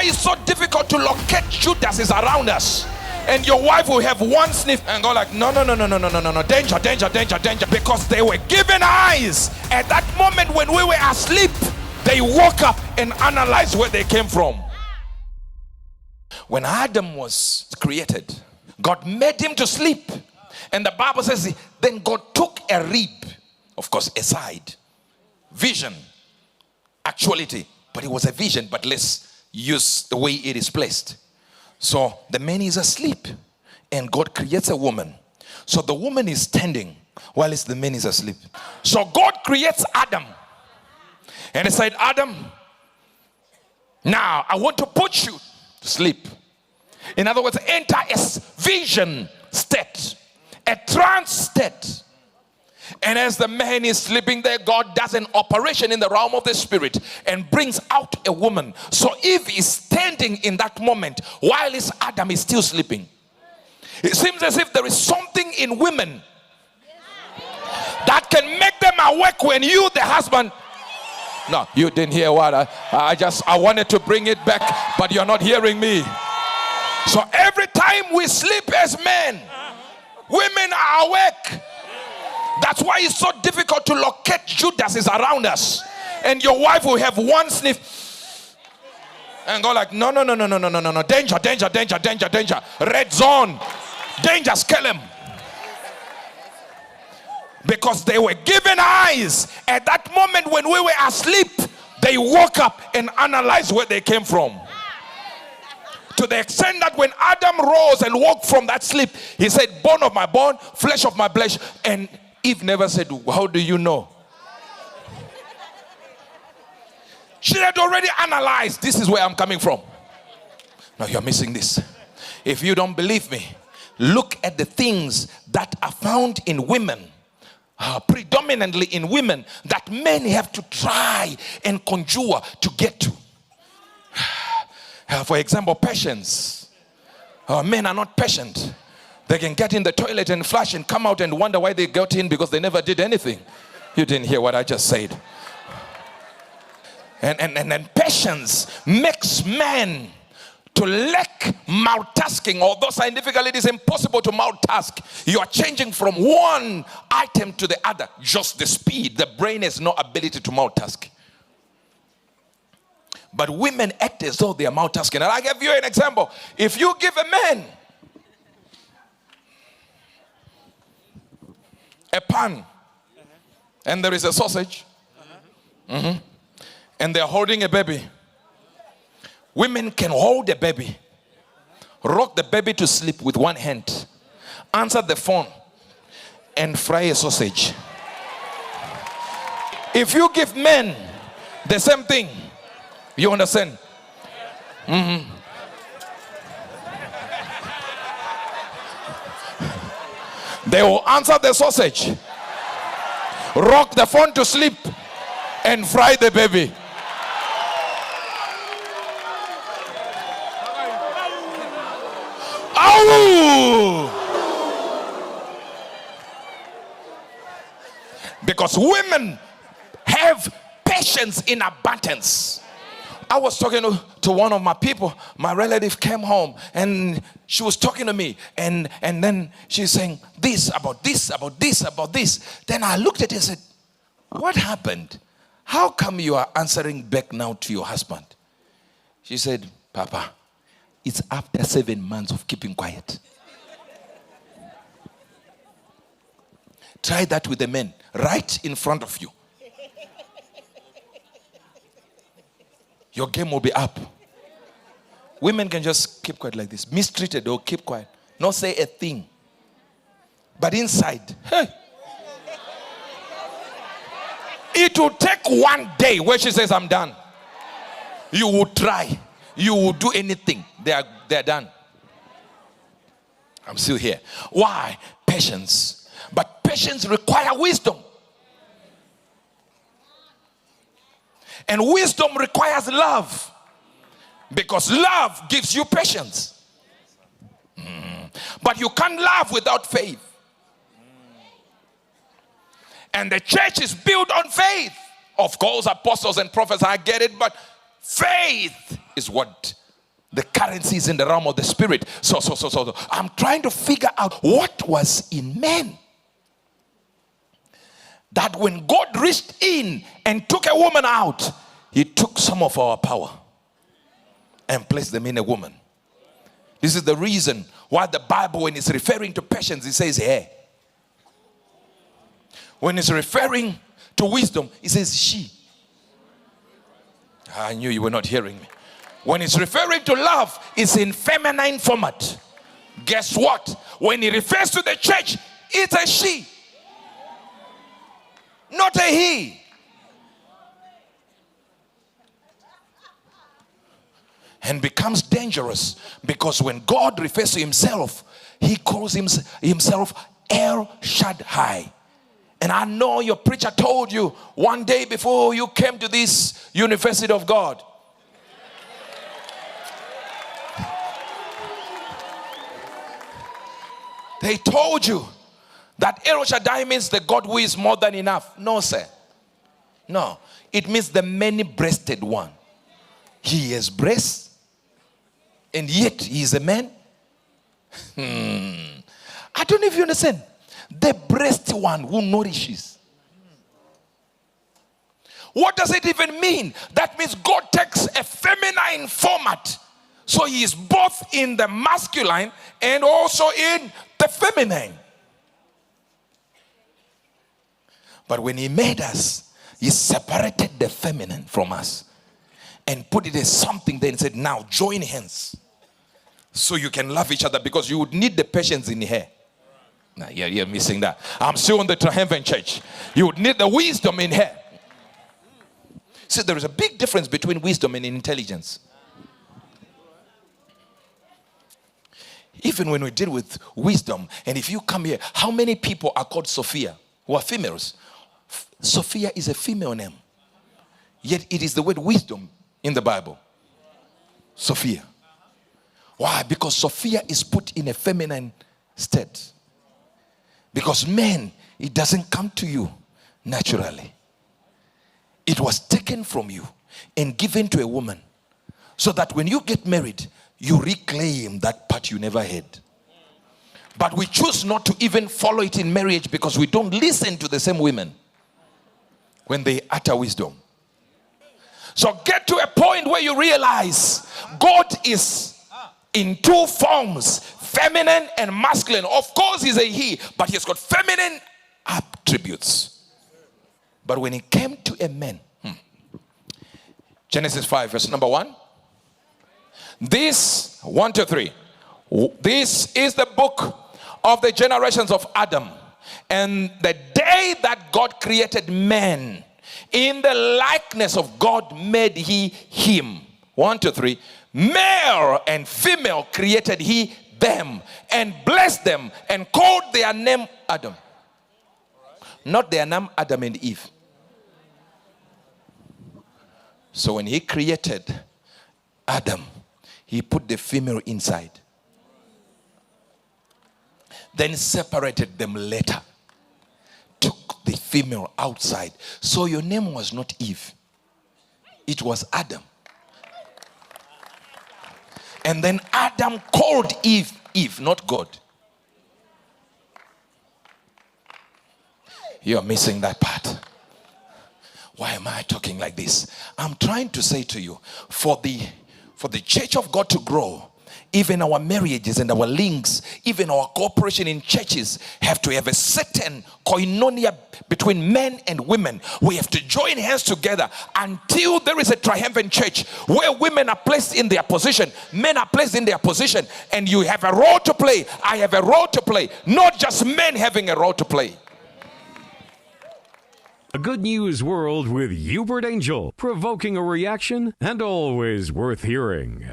why it's so difficult to locate Judas is around us. And your wife will have one sniff and go like, no, danger, danger, danger, danger. Because they were given eyes. At that moment when we were asleep, they woke up and analyzed where they came from. When Adam was created, God made him to sleep. And the Bible says, then God took a rib, of course, aside. Vision, actuality. But it was a vision, but let's use the way it is placed. So the man is asleep and God creates a woman. So the woman is standing while the man is asleep. So God creates Adam. And he said, Adam, now I want to put you to sleep. In other words, enter a vision state, a trance state. And as the man is sleeping there, God does an operation in the realm of the spirit and brings out a woman. So Eve is standing in that moment while Adam is still sleeping. It seems as if there is something in women that can make them awake when you, the husband. No, you didn't hear what I wanted to bring it back, but you're not hearing me. So every time we sleep as men, women are awake. That's why it's so difficult to locate Judas is around us. And your wife will have one sniff and go like, no, danger, danger, danger, danger, danger, red zone, danger, scale him. Because they were given eyes. At that moment when we were asleep, they woke up and analyzed where they came from. To the extent that when Adam rose and woke from that sleep, he said, bone of my bone, flesh of my flesh. And Eve never said, how do you know? She had already analyzed, this is where I'm coming from. No, you're missing this. If you don't believe me, look at the things that are found in women, predominantly in women, that men have to try and conjure to get to. For example, patience. Men are not patient. They can get in the toilet and flush and come out and wonder why they got in because they never did anything. You didn't hear what I just said. And patience makes men to lack multitasking. Although scientifically it is impossible to multitask. You are changing from one item to the other. Just the speed. The brain has no ability to multitask. But women act as though they are multitasking. And I'll give you an example. If you give a man a pan and there is a sausage and they're holding a baby, women can hold the baby, rock the baby to sleep with one hand, answer the phone and fry a sausage. If you give men the same thing, you understand? They will answer the sausage, rock the phone to sleep, and fry the baby. Ow! Because women have patience in abundance. I was talking to one of my people. My relative came home and she was talking to me. And then she's saying this, about this, about this, about this. Then I looked at her and said, what happened? How come you are answering back now to your husband? She said, Papa, it's after 7 months of keeping quiet. Try that with the men right in front of you. Your game will be up. Women can just keep quiet like this. Mistreated or keep quiet. Not say a thing. But inside, hey. It will take one day where she says, I'm done. You will try. You will do anything. They're done. I'm still here. Why? Patience. But patience requires wisdom. And wisdom requires love. Because love gives you patience. But you can't love without faith. And the church is built on faith. Of course, apostles and prophets, I get it. But faith is what The currency is in the realm of the spirit. So I'm trying to figure out what was in men. That when God reached in and took a woman out, he took some of our power and placed them in a woman. This is the reason why the Bible, when it's referring to patience, it says hair. When it's referring to wisdom, it says she. I knew you were not hearing me. When it's referring to love, it's in feminine format. Guess what? When it refers to the church, it's a she, not a he. And becomes dangerous because when God refers to himself, he calls himself El Shaddai. And I know your preacher told you one day before you came to this University of God. They told you that El Shaddai means the God who is more than enough. No, sir. No. It means the many-breasted one. He has breasts, and yet he is a man. I don't know if you understand. The breast one who nourishes. What does it even mean? That means God takes a feminine format. So he is both in the masculine and also in the feminine. But when he made us, he separated the feminine from us and put it as something there and said, now join hands so you can love each other, because you would need the patience in here. Now, you're missing that. I'm still in the triumphant church. You would need the wisdom in here. See, there is a big difference between wisdom and intelligence. Even when we deal with wisdom, and if you come here, how many people are called Sophia who are females? Sophia is a female name. Yet it is the word wisdom in the Bible. Sophia. Why? Because Sophia is put in a feminine state. Because men, it doesn't come to you naturally. It was taken from you and given to a woman, so that when you get married, you reclaim that part you never had. But we choose not to even follow it in marriage because we don't listen to the same women when they utter wisdom. So get to a point where you realize God is in two forms, feminine and masculine. Of course he's a he, but he's got feminine attributes. But when it came to a man, Genesis 5 verse number 1. This, 1 to 3. This is the book of the generations of Adam. And the day that God created man, in the likeness of God made he him. 1 to 3. Male and female created he them, and blessed them, and called their name Adam. Not their name Adam and Eve. So when he created Adam, he put the female inside. Then separated them later. Took the female outside. So your name was not Eve. It was Adam. And then Adam called Eve, Eve, not God. You're missing that part. Why am I talking like this? I'm trying to say to you, for the church of God to grow, even our marriages and our links, even our cooperation in churches have to have a certain koinonia between men and women. We have to join hands together until there is a triumphant church where women are placed in their position, men are placed in their position, and you have a role to play. I have a role to play, not just men having a role to play. A good news world with Uebert Angel, provoking a reaction and always worth hearing.